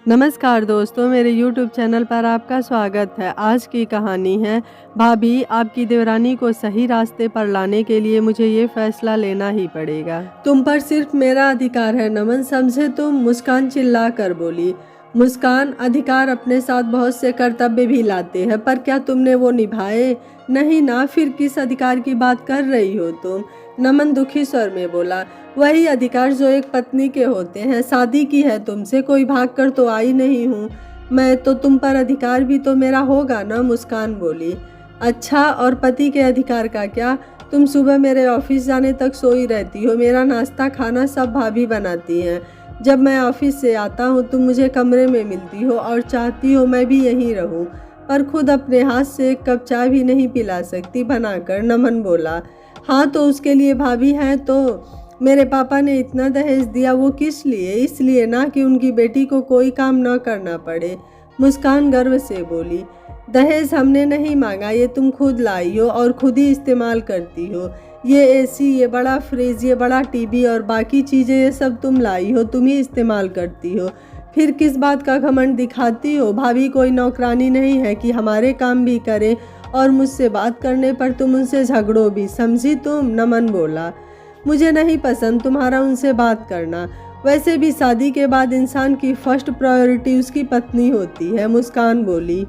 नमस्कार दोस्तों, मेरे YouTube चैनल पर आपका स्वागत है। आज की कहानी है भाभी, आपकी देवरानी को सही रास्ते पर लाने के लिए मुझे ये फैसला लेना ही पड़ेगा। तुम पर सिर्फ मेरा अधिकार है नमन, समझे तुम? मुस्कान चिल्ला कर बोली। मुस्कान, अधिकार अपने साथ बहुत से कर्तव्य भी लाते हैं, पर क्या तुमने वो निभाए? नहीं ना, फिर किस अधिकार की बात कर रही हो तुम? नमन दुखी स्वर में बोला। वही अधिकार जो एक पत्नी के होते हैं। शादी की है तुमसे, कोई भाग कर तो आई नहीं हूँ मैं, तो तुम पर अधिकार भी तो मेरा होगा ना? मुस्कान बोली। अच्छा, और पति के अधिकार का क्या? तुम सुबह मेरे ऑफिस जाने तक सोई रहती हो, मेरा नाश्ता खाना सब भाभी बनाती हैं। जब मैं ऑफिस से आता हूँ तुम मुझे कमरे में मिलती हो और चाहती हो मैं भी यहीं रहूँ, पर खुद अपने हाथ से एक कप चाय भी नहीं पिला सकती बनाकर। नमन बोला। हाँ, तो उसके लिए भाभी हैं तो। मेरे पापा ने इतना दहेज दिया, वो किस लिए? इसलिए ना कि उनकी बेटी को कोई काम न करना पड़े। मुस्कान गर्व से बोली। दहेज हमने नहीं मांगा, ये तुम खुद लाई हो और खुद ही इस्तेमाल करती हो। ये एसी, ये बड़ा फ्रिज, ये बड़ा टीवी और बाकी चीज़ें, ये सब तुम लाई हो, तुम ही इस्तेमाल करती हो। फिर किस बात का घमंड दिखाती हो? भाभी कोई नौकरानी नहीं है कि हमारे काम भी करे और मुझसे बात करने पर तुम उनसे झगड़ो भी, समझी तुम? नमन बोला। मुझे नहीं पसंद तुम्हारा उनसे बात करना। वैसे भी शादी के बाद इंसान की फर्स्ट प्रायोरिटी उसकी पत्नी होती है। मुस्कान बोली।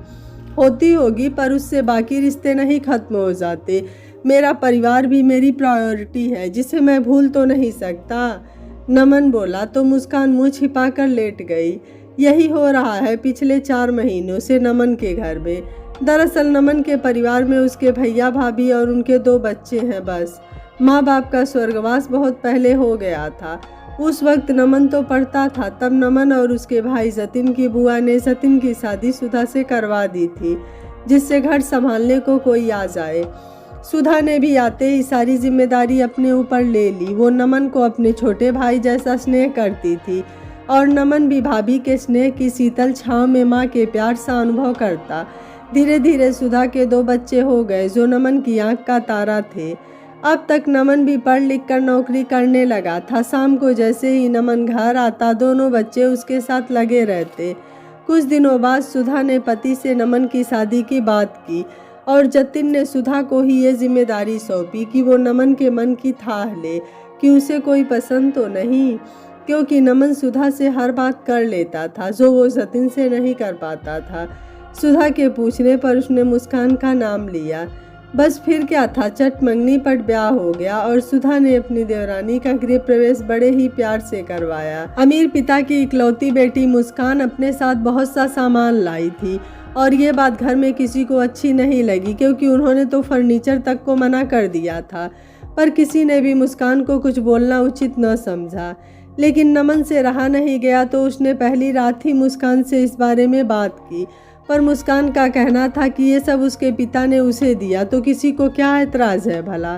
होती होगी, पर उससे बाकी रिश्ते नहीं खत्म हो जाते। मेरा परिवार भी मेरी प्रायोरिटी है, जिसे मैं भूल तो नहीं सकता। नमन बोला तो मुस्कान मुंह छिपाकर लेट गई। यही हो रहा है पिछले 4 महीनों से नमन के घर में। दरअसल नमन के परिवार में उसके भैया भाभी और उनके 2 बच्चे हैं बस। माँ बाप का स्वर्गवास बहुत पहले हो गया था। उस वक्त नमन तो पढ़ता था, तब नमन और उसके भाई जतिन की बुआ ने सतिन की शादी सुधा से करवा दी थी, जिससे घर संभालने को कोई आ जाए। सुधा ने भी आते ही सारी जिम्मेदारी अपने ऊपर ले ली। वो नमन को अपने छोटे भाई जैसा स्नेह करती थी और नमन भी भाभी के स्नेह की शीतल छांव में माँ के प्यार सा अनुभव करता। धीरे धीरे सुधा के 2 बच्चे हो गए जो नमन की आंख का तारा थे। अब तक नमन भी पढ़ लिख कर नौकरी करने लगा था। शाम को जैसे ही नमन घर आता, दोनों बच्चे उसके साथ लगे रहते। कुछ दिनों बाद सुधा ने पति से नमन की शादी की बात की और जतिन ने सुधा को ही ये जिम्मेदारी सौंपी कि वो नमन के मन की थाह ले कि उसे कोई पसंद तो नहीं, क्योंकि नमन सुधा से हर बात कर लेता था जो वो जतिन से नहीं कर पाता था। सुधा के पूछने पर उसने मुस्कान का नाम लिया। बस फिर क्या था, चट मंगनी पट ब्याह हो गया और सुधा ने अपनी देवरानी का गृह प्रवेश बड़े ही प्यार से करवाया। अमीर पिता की इकलौती बेटी मुस्कान अपने साथ बहुत सा सामान लाई थी और ये बात घर में किसी को अच्छी नहीं लगी, क्योंकि उन्होंने तो फर्नीचर तक को मना कर दिया था। पर किसी ने भी मुस्कान को कुछ बोलना उचित न समझा। लेकिन नमन से रहा नहीं गया तो उसने पहली रात ही मुस्कान से इस बारे में बात की। पर मुस्कान का कहना था कि ये सब उसके पिता ने उसे दिया, तो किसी को क्या एतराज है भला।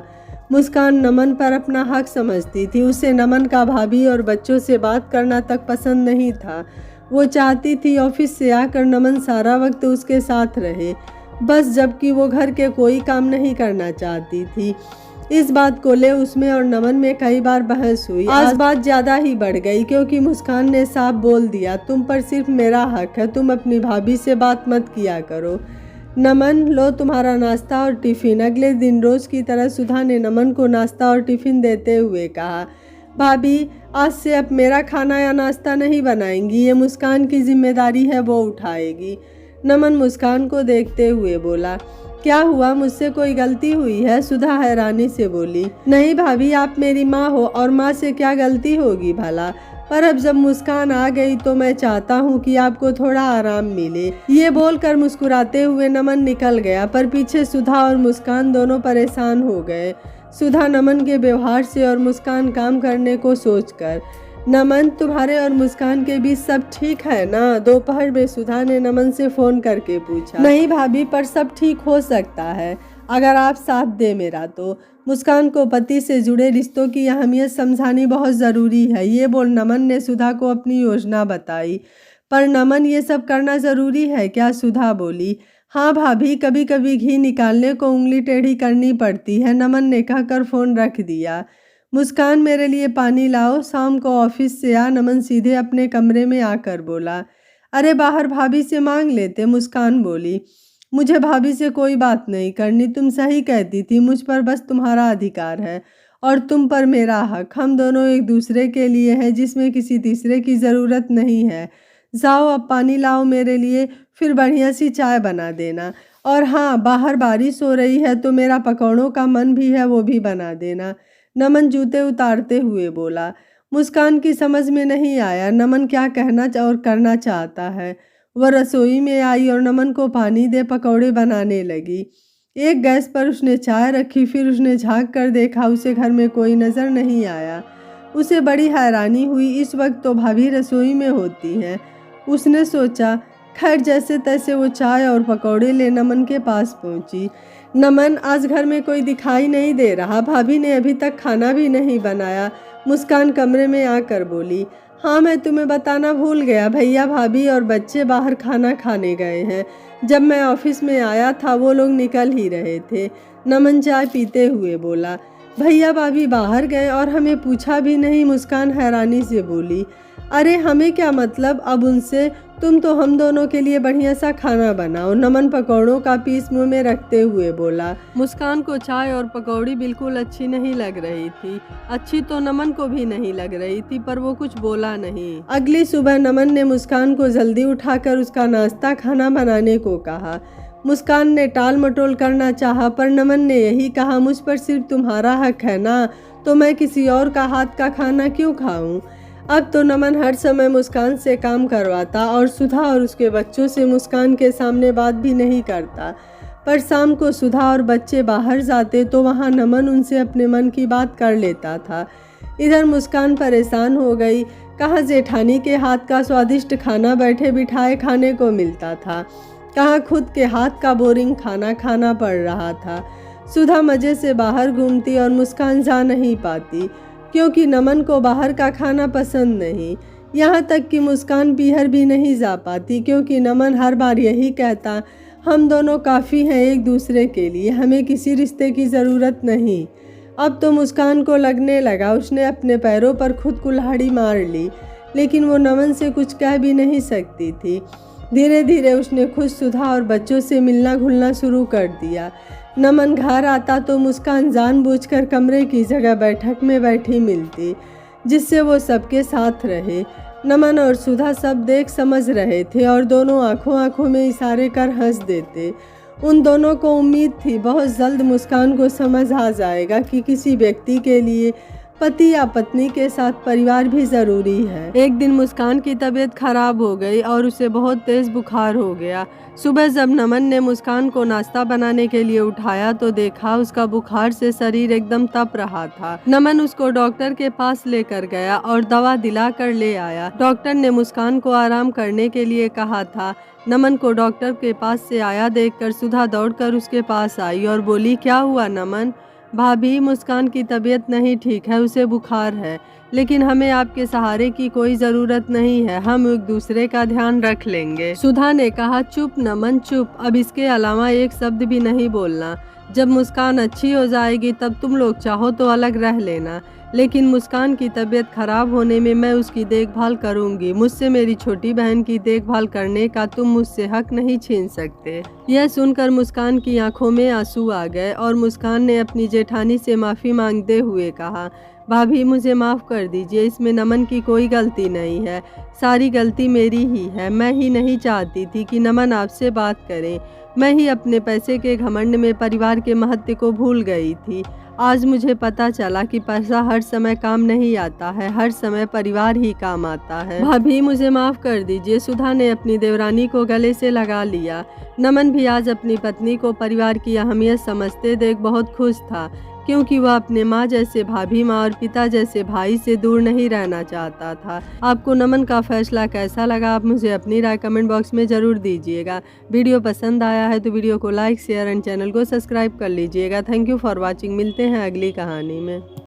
मुस्कान नमन पर अपना हक समझती थी। उसे नमन का भाभी और बच्चों से बात करना तक पसंद नहीं था। वो चाहती थी ऑफिस से आकर नमन सारा वक्त उसके साथ रहे बस, जबकि वो घर के कोई काम नहीं करना चाहती थी। इस बात को ले उसमें और नमन में कई बार बहस हुई। आज बात ज्यादा ही बढ़ गई, क्योंकि मुस्कान ने साफ बोल दिया, तुम पर सिर्फ मेरा हक है, तुम अपनी भाभी से बात मत किया करो। नमन, लो तुम्हारा नाश्ता और टिफिन। अगले दिन रोज की तरह सुधा ने नमन को नाश्ता और टिफिन देते हुए कहा, भाभी आज से अब मेरा खाना या नाश्ता नहीं बनाएंगी, ये मुस्कान की जिम्मेदारी है, वो उठाएगी। नमन मुस्कान को देखते हुए बोला। क्या हुआ, मुझसे कोई गलती हुई है? सुधा हैरानी से बोली। नहीं भाभी, आप मेरी माँ हो और माँ से क्या गलती होगी भला। पर अब जब मुस्कान आ गई तो मैं चाहता हूँ कि आपको थोड़ा आराम मिले। ये बोलकर मुस्कुराते हुए नमन निकल गया, पर पीछे सुधा और मुस्कान दोनों परेशान हो गए। सुधा नमन के व्यवहार से और मुस्कान काम करने को सोचकर। नमन, तुम्हारे और मुस्कान के बीच सब ठीक है ना? दोपहर में सुधा ने नमन से फोन करके पूछा। नहीं भाभी, पर सब ठीक हो सकता है अगर आप साथ दे मेरा तो। मुस्कान को पति से जुड़े रिश्तों की अहमियत समझानी बहुत ज़रूरी है, ये बोल नमन ने सुधा को अपनी योजना बताई। पर नमन, ये सब करना ज़रूरी है क्या? सुधा बोली। हाँ भाभी, कभी कभी घी निकालने को उंगली टेढ़ी करनी पड़ती है, नमन ने कहकर फ़ोन रख दिया। मुस्कान, मेरे लिए पानी लाओ, शाम को ऑफिस से आ। नमन सीधे अपने कमरे में आकर बोला। अरे बाहर भाभी से मांग लेते, मुस्कान बोली। मुझे भाभी से कोई बात नहीं करनी, तुम सही कहती थी, मुझ पर बस तुम्हारा अधिकार है और तुम पर मेरा हक। हम दोनों एक दूसरे के लिए हैं, जिसमें किसी तीसरे की ज़रूरत नहीं है। जाओ अब पानी लाओ मेरे लिए, फिर बढ़िया सी चाय बना देना। और हाँ, बाहर बारिश हो रही है तो मेरा पकौड़ों का मन भी है, वो भी बना देना। नमन जूते उतारते हुए बोला। मुस्कान की समझ में नहीं आया नमन क्या कहना और करना चाहता है। वह रसोई में आई और नमन को पानी दे पकौड़े बनाने लगी। एक गैस पर उसने चाय रखी, फिर उसने झांक कर देखा, उसे घर में कोई नज़र नहीं आया। उसे बड़ी हैरानी हुई, इस वक्त तो भाभी रसोई में होती हैं। उसने सोचा। खैर जैसे तैसे वो चाय और पकौड़े ले नमन के पास पहुंची। नमन, आज घर में कोई दिखाई नहीं दे रहा, भाभी ने अभी तक खाना भी नहीं बनाया। मुस्कान कमरे में आकर बोली। हाँ, मैं तुम्हें बताना भूल गया, भैया भाभी और बच्चे बाहर खाना खाने गए हैं। जब मैं ऑफिस में आया था वो लोग निकल ही रहे थे। नमन चाय पीते हुए बोला। भैया भाभी बाहर गए और हमें पूछा भी नहीं, मुस्कान हैरानी से बोली। अरे हमें क्या मतलब अब उनसे, तुम तो हम दोनों के लिए बढ़िया सा खाना बनाओ, नमन पकौड़ों का पीस मुंह में रखते हुए बोला। मुस्कान को चाय और पकौड़ी बिल्कुल अच्छी नहीं लग रही थी। अच्छी तो नमन को भी नहीं लग रही थी, पर वो कुछ बोला नहीं। अगली सुबह नमन ने मुस्कान को जल्दी उठाकर उसका नाश्ता खाना बनाने को कहा। मुस्कान ने टाल मटोल करना चाहा, पर नमन ने यही कहा, मुझ पर सिर्फ तुम्हारा हक है ना, तो मैं किसी और का हाथ का खाना क्यों खाऊं। अब तो नमन हर समय मुस्कान से काम करवाता और सुधा और उसके बच्चों से मुस्कान के सामने बात भी नहीं करता। पर शाम को सुधा और बच्चे बाहर जाते तो वहाँ नमन उनसे अपने मन की बात कर लेता था। इधर मुस्कान परेशान हो गई। कहाँ जेठानी के हाथ का स्वादिष्ट खाना बैठे बिठाए खाने को मिलता था, कहाँ खुद के हाथ का बोरिंग खाना खाना पड़ रहा था। सुधा मज़े से बाहर घूमती और मुस्कान जा नहीं पाती, क्योंकि नमन को बाहर का खाना पसंद नहीं। यहाँ तक कि मुस्कान पीहर भी नहीं जा पाती, क्योंकि नमन हर बार यही कहता, हम दोनों काफ़ी हैं एक दूसरे के लिए, हमें किसी रिश्ते की ज़रूरत नहीं। अब तो मुस्कान को लगने लगा उसने अपने पैरों पर खुद कुल्हाड़ी मार ली, लेकिन वो नमन से कुछ कह भी नहीं सकती थी। धीरे धीरे उसने खुद सुधा और बच्चों से मिलना घुलना शुरू कर दिया। नमन घर आता तो मुस्कान जानबूझकर कमरे की जगह बैठक में बैठी मिलती, जिससे वो सबके साथ रहे। नमन और सुधा सब देख समझ रहे थे और दोनों आंखों आंखों में इशारे कर हंस देते। उन दोनों को उम्मीद थी बहुत जल्द मुस्कान को समझ आ जाएगा कि किसी व्यक्ति के लिए पति या पत्नी के साथ परिवार भी ज़रूरी है। एक दिन मुस्कान की तबीयत खराब हो गई और उसे बहुत तेज़ बुखार हो गया। सुबह जब नमन ने मुस्कान को नाश्ता बनाने के लिए उठाया तो देखा उसका बुखार से शरीर एकदम तप रहा था। नमन उसको डॉक्टर के पास लेकर गया और दवा दिला कर ले आया। डॉक्टर ने मुस्कान को आराम करने के लिए कहा था। नमन को डॉक्टर के पास से आया देखकर सुधा दौड़कर उसके पास आई और बोली, क्या हुआ नमन? भाभी, मुस्कान की तबीयत नहीं ठीक है, उसे बुखार है, लेकिन हमें आपके सहारे की कोई ज़रूरत नहीं है, हम एक दूसरे का ध्यान रख लेंगे। सुधा ने कहा। चुप नमन चुप, अब इसके अलावा एक शब्द भी नहीं बोलना। जब मुस्कान अच्छी हो जाएगी तब तुम लोग चाहो तो अलग रह लेना, लेकिन मुस्कान की तबीयत खराब होने में मैं उसकी देखभाल करूंगी। मुझसे मेरी छोटी बहन की देखभाल करने का तुम मुझसे हक नहीं छीन सकते। यह सुनकर मुस्कान की आंखों में आंसू आ गए और मुस्कान ने अपनी जेठानी से माफ़ी मांगते हुए कहा, भाभी मुझे माफ़ कर दीजिए, इसमें नमन की कोई गलती नहीं है, सारी गलती मेरी ही है। मैं ही नहीं चाहती थी कि नमन आपसे बात करें, मैं ही अपने पैसे के घमंड में परिवार के महत्व को भूल गई थी। आज मुझे पता चला कि पैसा हर समय काम नहीं आता है, हर समय परिवार ही काम आता है। भाभी मुझे माफ़ कर दीजिए। सुधा ने अपनी देवरानी को गले से लगा लिया। नमन भी आज अपनी पत्नी को परिवार की अहमियत समझते देख बहुत खुश था, क्योंकि वह अपने माँ जैसे भाभी माँ और पिता जैसे भाई से दूर नहीं रहना चाहता था। आपको नमन का फैसला कैसा लगा, आप मुझे अपनी राय कमेंट बॉक्स में ज़रूर दीजिएगा। वीडियो पसंद आया है तो वीडियो को लाइक शेयर एंड चैनल को सब्सक्राइब कर लीजिएगा। Thank you for watching. मिलते हैं अगली कहानी में।